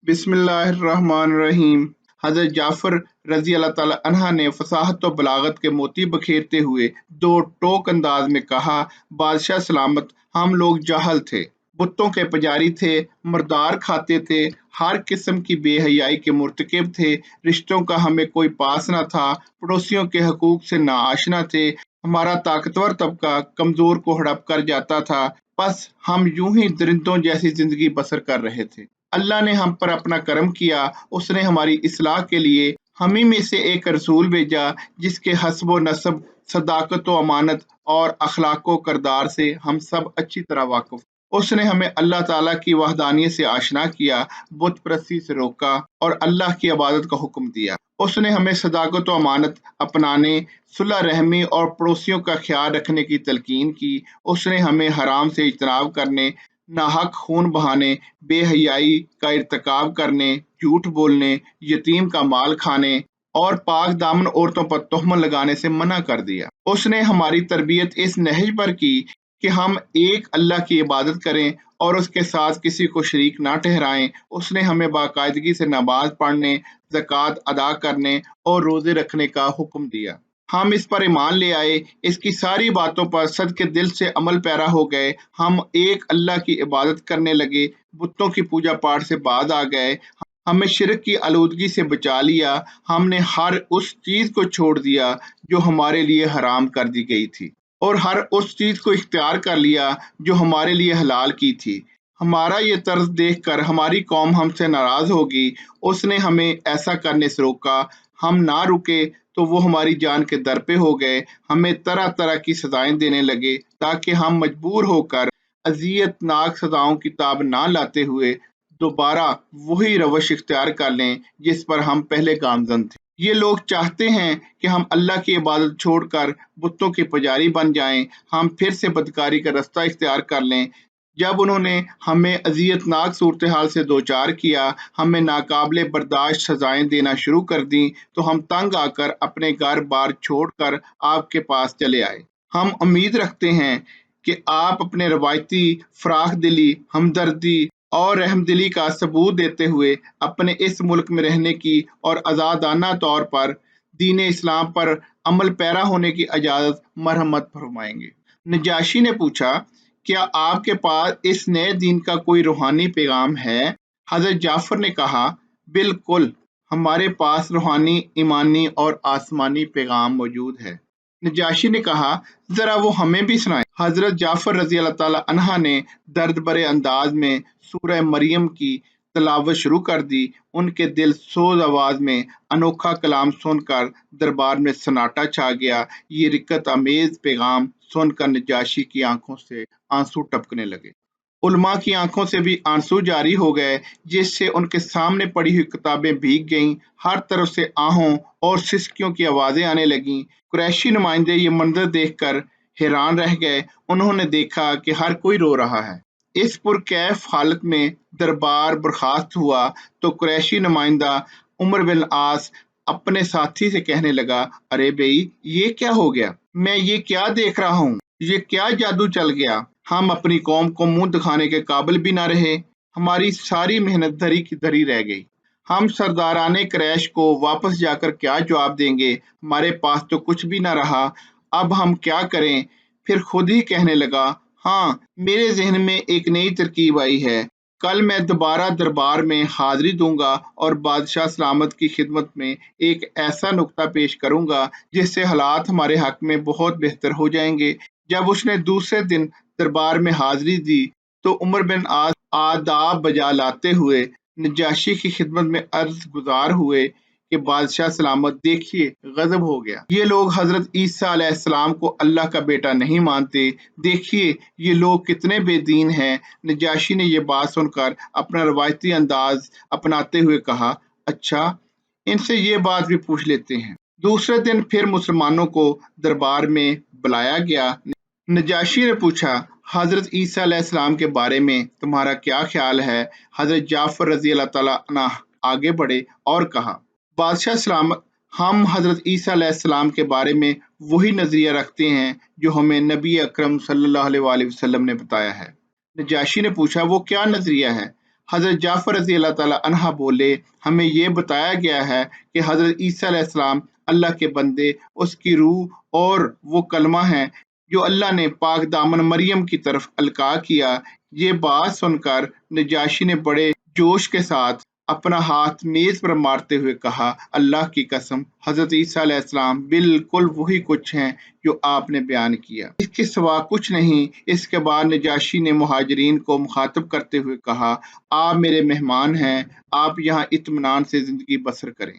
बिस्मिल्लाहिर्रहमानिर्रहीम। हज़रत जाफ़र रज़ी अल्लाह ताला अन्हा ने फ़साहत और बलागत के मोती बखेरते हुए दो टोक अंदाज में कहा, बादशाह सलामत, हम लोग जाहल थे, बुतों के पुजारी थे, मर्दार खाते थे, हर किस्म की बेहयाई के मुर्तकिब थे, रिश्तों का हमें कोई पास न था, पड़ोसियों के हकूक से नाआशना थे, हमारा ताकतवर तबका कमज़ोर को हड़प कर जाता था, बस हम यूं ही दरिंदों जैसी जिंदगी बसर कर रहे थे। अल्लाह ने हम पर अपना करम किया, उसने हमारी इस्लाह के लिए हम ही में से एक रसूल भेजा जिसके हस्ब व नस्ब, सदाकत व अमानत और अखलाक व करदार से हम सब अच्छी तरह वाकिफ। उसने हमें अल्लाह ताला की वहदानियत से आशना किया, बुत परस्ती से रोका और अल्लाह की इबादत का हुक्म दिया। उसने हमें सदाकत व अमानत अपनाने, सुलह रहमी और पड़ोसियों का ख्याल रखने की तलकीन की। उसने हमें हराम से इज्तनाब करने, नाहक खून बहाने, बेहयाई का इर्तिकाब करने, झूठ बोलने, यतीम का माल खाने और पाक दामन औरतों पर तोहमत लगाने से मना कर दिया। उसने हमारी तरबियत इस नहज पर की कि हम एक अल्लाह की इबादत करें और उसके साथ किसी को शरीक ना ठहराएं। उसने हमें बाकायदगी से नमाज पढ़ने, ज़कात अदा करने और रोजे रखने का हुक्म दिया। हम इस पर ईमान ले आए, इसकी सारी बातों पर सदके दिल से अमल पैरा हो गए। हम एक अल्लाह की इबादत करने लगे, बुतों की पूजा पाठ से बाज आ गए, हमें शिरक की आलूदगी से बचा लिया। हमने हर उस चीज को छोड़ दिया जो हमारे लिए हराम कर दी गई थी और हर उस चीज को इख्तियार कर लिया जो हमारे लिए हलाल की थी। हमारा ये तर्ज देखकर हमारी कौम हमसे नाराज होगी। उसने हमें ऐसा करने से रोका, हम ना रुके तो वो हमारी जान के दर पे हो गए, हमें तरह तरह की सजाएं देने लगे ताकि हम मजबूर होकर अजियतनाक सजाओं की ताब ना लाते हुए दोबारा वही रवश इख्तियार कर लें जिस पर हम पहले गामजन थे। ये लोग चाहते हैं कि हम अल्लाह की इबादत छोड़कर बुतों के पुजारी बन जाएं, हम फिर से बदकारी का रास्ता इख्तियार कर लें। जब उन्होंने हमें अजियतनाक सूरत हाल से दो चार किया, हमें नाकाबिले बर्दाश्त सजाएं देना शुरू कर दी, तो हम तंग आकर अपने घर बार छोड़कर आपके पास चले आए। हम उम्मीद रखते हैं कि आप अपने रवायती फराख दिली, हमदर्दी और रहमदिली का सबूत देते हुए अपने इस मुल्क में रहने की और आज़ादाना तौर पर दीन इस्लाम पर अमल पैरा होने की इजाज़त मरहमत फरमाएंगे। नजाशी ने पूछा, क्या आपके पास इस नए दीन का कोई रूहानी पैगाम है? हजरत जाफर ने कहा, बिल्कुल, हमारे पास रूहानी, ईमानी और आसमानी पैगाम मौजूद है। नजाशी ने कहा, जरा वो हमें भी सुनाए। हजरत जाफर रजी अल्लाह ताला अन्हा ने दर्द भरे अंदाज में सूरह मरियम की तलावत शुरू कर दी। उनके दिल सोज आवाज में अनोखा कलाम सुनकर दरबार में सन्नाटा छा गया। ये रिक्कत अमेज पैगाम सुनकर नजाशी की आंखों से आंसू टपकने लगे। उलमा की आंखों से भी आंसू जारी हो गए, जिससे उनके सामने पड़ी हुई किताबें भीग गईं। हर तरफ से आहों और सिसकियों की आवाजें आने लगीं। कुरैशी नुमाइंदे ये मंजर देखकर हैरान रह गए। उन्होंने देखा कि हर कोई रो रहा है। इस पुरकैफ हालत में दरबार बर्खास्त हुआ तो कुरैशी नुमाइंदा उमर बिन आस अपने साथी से कहने लगा, अरे भाई, ये क्या हो गया? मैं ये क्या देख रहा हूँ? ये क्या जादू चल गया? हम अपनी कौम को मुंह दिखाने के काबिल भी ना रहे। हमारी सारी मेहनत धरी की धरी रह गई। हम सरदाराने क्रैश को वापस जाकर क्या जवाब देंगे? हमारे पास तो कुछ भी ना रहा। अब हम क्या करें? फिर खुद ही कहने लगा, हाँ, मेरे जहन में एक नई तरकीब आई है। कल मैं दोबारा दरबार में हाजिरी दूंगा और बादशाह सलामत की खिदमत में एक ऐसा नुक्ता पेश करूंगा जिससे हालात हमारे हक में बहुत बेहतर हो जाएंगे। जब उसने दूसरे दिन दरबार में हाजिरी दी तो उमर बिन आस आदाब बजा लाते हुए नजाशी की खिदमत में अर्ज गुजार हुए कि बादशाह सलामत, देखिए, गजब हो गया। ये लोग हजरत ईसा अलैहिस्सलाम को अल्लाह का बेटा नहीं मानते। देखिए, ये लोग कितने बेदीन हैं। नजाशी ने ये बात सुनकर अपना रवायती अंदाज अपनाते हुए कहा, अच्छा, इनसे ये बात भी पूछ लेते हैं। दूसरे दिन फिर मुसलमानों को दरबार में बुलाया गया। नजाशी ने पूछा, हजरत ईसा अलैहिस्सलाम के बारे में तुम्हारा क्या ख्याल है? हजरत जाफर रजी अल्लाह ताला अन्हु आगे बढ़े और कहा, बादशाह सलामत, हम हजरत ईसा अलैहिस्सलाम के बारे में वही नजरिया रखते हैं जो हमें नबी अकरम सल्लल्लाहु अलैहि वसल्लम ने बताया है। नजाशी ने पूछा, वो क्या नजरिया है? حضرت جعفر رضی اللہ تعالیٰ عنہ بولے ہمیں یہ بتایا گیا ہے کہ حضرت عیسیٰ علیہ السلام اللہ کے بندے، اس کی روح اور وہ کلمہ ہیں جو اللہ نے پاک دامن مریم کی طرف القاء کیا۔ یہ بات سن کر نجاشی نے بڑے جوش کے ساتھ اپنا ہاتھ میز پر مارتے ہوئے کہا، اللہ کی قسم، حضرت عیسیٰ علیہ السلام بالکل وہی کچھ ہیں جو آپ نے بیان کیا، اس کے سوا کچھ نہیں۔ اس کے بعد نجاشی نے مہاجرین کو مخاطب کرتے ہوئے کہا، آپ میرے مہمان ہیں، آپ یہاں اطمینان سے زندگی بسر کریں،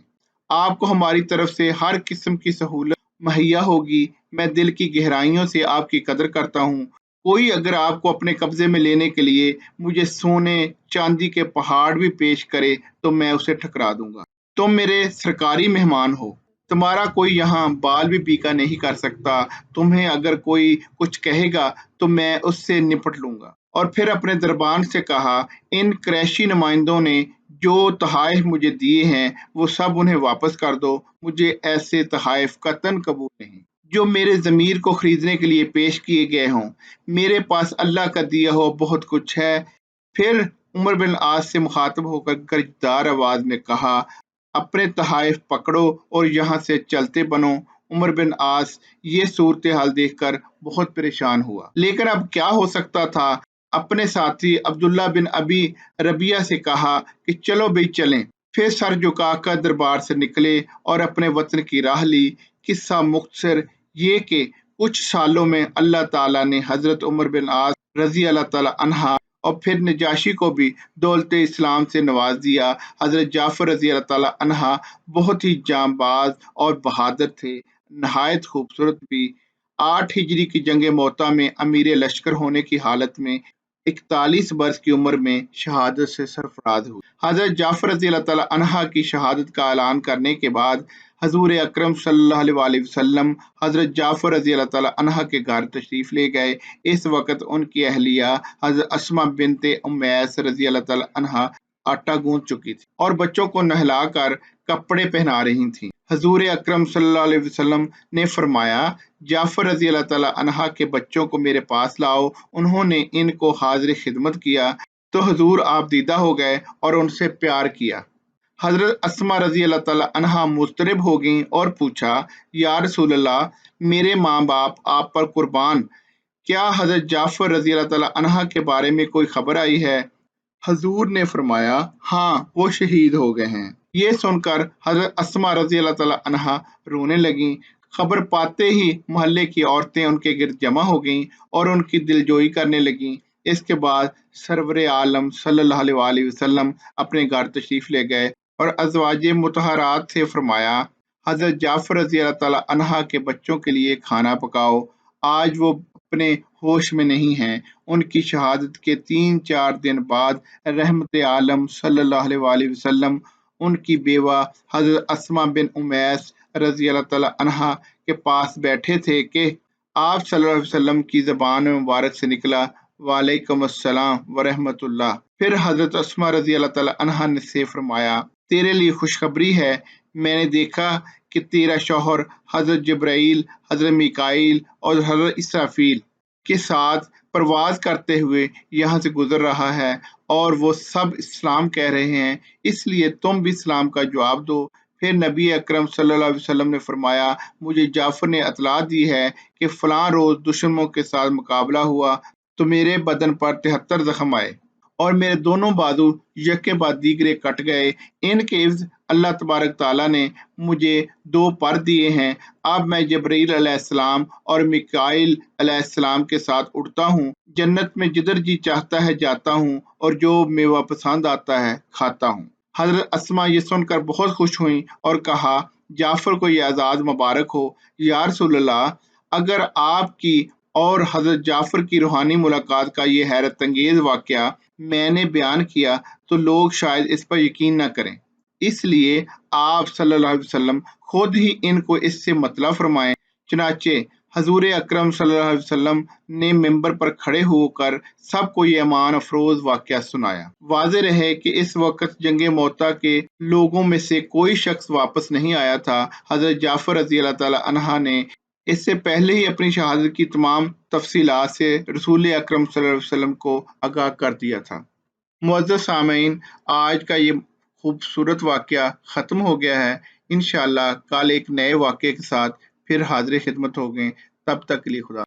آپ کو ہماری طرف سے ہر قسم کی سہولت مہیا ہوگی۔ میں دل کی گہرائیوں سے آپ کی قدر کرتا ہوں۔ کوئی اگر آپ کو اپنے قبضے میں لینے کے لیے مجھے سونے چاندی کے پہاڑ بھی پیش کرے تو میں اسے ٹھکرا دوں گا۔ تم میرے سرکاری مہمان ہو، تمہارا کوئی یہاں بال بھی پیکا نہیں کر سکتا۔ تمہیں اگر کوئی کچھ کہے گا تو میں اس سے نپٹ لوں گا۔ اور پھر اپنے دربان سے کہا، ان قریشی نمائندوں نے جو تحائف مجھے دیے ہیں وہ سب انہیں واپس کر دو۔ مجھے ایسے تحائف قطعاً قبول نہیں جو میرے ضمیر کو خریدنے کے لیے پیش کیے گئے ہوں۔ میرے پاس اللہ کا دیا ہوا بہت کچھ ہے۔ پھر عمر بن عاص سے مخاطب ہو کر گرجدار آواز میں کہا، اپنے تحائف پکڑو اور یہاں سے چلتے بنو۔ عمر بن عاص یہ صورتحال دیکھ کر بہت پریشان ہوا، لیکن اب کیا ہو سکتا تھا۔ اپنے ساتھی عبداللہ بن ابی ربیعہ سے کہا کہ چلو بھئی چلیں۔ پھر سر جھکا کر دربار سے نکلے اور اپنے وطن کی راہ لی۔ قصہ مختصر یہ کہ کچھ سالوں میں اللہ تعالیٰ نے حضرت عمر بن عاص رضی اللہ تعالیٰ عنہ اور پھر نجاشی کو بھی دولت اسلام سے نواز دیا۔ حضرت جعفر رضی اللہ تعالیٰ عنہ بہت ہی جاں باز اور بہادر تھے، نہایت خوبصورت بھی۔ 8 ہجری کی جنگ موتا میں امیر لشکر ہونے کی حالت میں 41 برس کی عمر میں شہادت سے سرفراز ہوئے۔ حضرت جعفر رضی اللہ تعالیٰ عنہ کی شہادت کا اعلان کرنے کے بعد حضور اکرم صلی اللہ علیہ وسلم حضرت جعفر رضی اللہ تعالیٰ عنہ کے گھر تشریف لے گئے۔ اس وقت ان کی اہلیہ حضرت اسماء بنت امیس رضی اللہ تعالیٰ عنہ آٹا گوندھ چکی تھی اور بچوں کو نہلا کر کپڑے پہنا رہی تھیں۔ حضور اکرم صلی اللہ علیہ وسلم نے فرمایا، جعفر رضی اللہ تعالیٰ عنہ کے بچوں کو میرے پاس لاؤ۔ انہوں نے ان کو حاضر خدمت کیا تو حضور آپ دیدہ ہو گئے اور ان سے پیار کیا۔ حضرت اسماء رضی اللہ تعالیٰ عنہ مضطرب ہو گئیں اور پوچھا، یا رسول اللہ، میرے ماں باپ آپ پر قربان، کیا حضرت جعفر رضی اللہ تعالیٰ عنہ کے بارے میں کوئی خبر آئی ہے؟ حضور نے فرمایا، ہاں، وہ شہید ہو گئے ہیں۔ یہ سن کر حضرت اسماء رضی اللہ تعالیٰ عنہ رونے لگیں۔ خبر پاتے ہی محلے کی عورتیں ان کے گرد جمع ہو گئیں اور ان کی دلجوئی کرنے لگیں۔ اس کے بعد سرور عالم صلی اللہ علیہ وسلم اپنے گھر تشریف لے گئے اور ازواج مطہرات سے فرمایا، حضرت جعفر رضی اللہ تعالیٰ عنہ کے بچوں کے لیے کھانا پکاؤ، آج وہ اپنے ہوش میں نہیں ہیں۔ ان کی شہادت کے 3-4 دن بعد رحمت عالم صلی اللہ علیہ وسلم ان کی بیوہ حضرت اسماء بن امیس رضی اللہ تعالیٰ عنہ کے پاس بیٹھے تھے کہ آپ صلی اللہ علیہ وسلم کی زبان مبارک سے نکلا، وعلیکم السلام ورحمۃ اللہ۔ پھر حضرت اسماء رضی اللہ تعالیٰ عنہ نے سے فرمایا، تیرے لیے خوشخبری ہے، میں نے دیکھا کہ تیرا شوہر حضرت جبرائیل، حضرت میکائیل اور حضرت اسرافیل کے ساتھ پرواز کرتے ہوئے یہاں سے گزر رہا ہے اور وہ سب اسلام کہہ رہے ہیں، اس لیے تم بھی اسلام کا جواب دو۔ پھر نبی اکرم صلی اللہ علیہ وسلم نے فرمایا، مجھے جعفر نے اطلاع دی ہے کہ فلاں روز دشمنوں کے ساتھ مقابلہ ہوا تو میرے بدن پر 73 زخم آئے اور میرے دونوں بازو یکے بعد دیگرے کٹ گئے۔ ان کے عوض اللہ تبارک تعالیٰ نے مجھے 2 پر دیے ہیں۔ اب میں جبرائیل علیہ السلام اور میکائیل علیہ السلام کے ساتھ اڑتا ہوں، جنت میں جدھر جی چاہتا ہے جاتا ہوں اور جو میوہ پسند آتا ہے کھاتا ہوں۔ حضرت اسماء یہ سن کر بہت خوش ہوئیں اور کہا، جعفر کو یہ اعزاز مبارک ہو۔ یا رسول اللہ، اگر آپ کی اور حضرت جعفر کی روحانی ملاقات کا یہ حیرت انگیز واقعہ میں نے بیان کیا تو لوگ شاید اس پر یقین نہ کریں، اس لیے آپ صلی اللہ علیہ وسلم خود ہی ان کو اس سے مطلع فرمائیں۔ چنانچہ حضور اکرم صلی اللہ علیہ وسلم نے ممبر پر کھڑے ہو کر سب کو یہ ایمان افروز واقعہ سنایا۔ واضح رہے کہ اس وقت جنگ موتا کے لوگوں میں سے کوئی شخص واپس نہیں آیا تھا۔ حضرت جعفر رضی اللہ تعالیٰ عنہ نے اس سے پہلے ہی اپنی شہادت کی تمام تفصیلات سے رسول اکرم صلی اللہ علیہ وسلم کو آگاہ کر دیا تھا۔ मुअज़्ज़ज़ सामीन, आज का ये खूबसूरत वाक़या ख़त्म हो गया है। इंशाअल्लाह कल एक नए वाक़ये के साथ फिर हाज़िर खिदमत होंगे। तब तक के लिए खुदा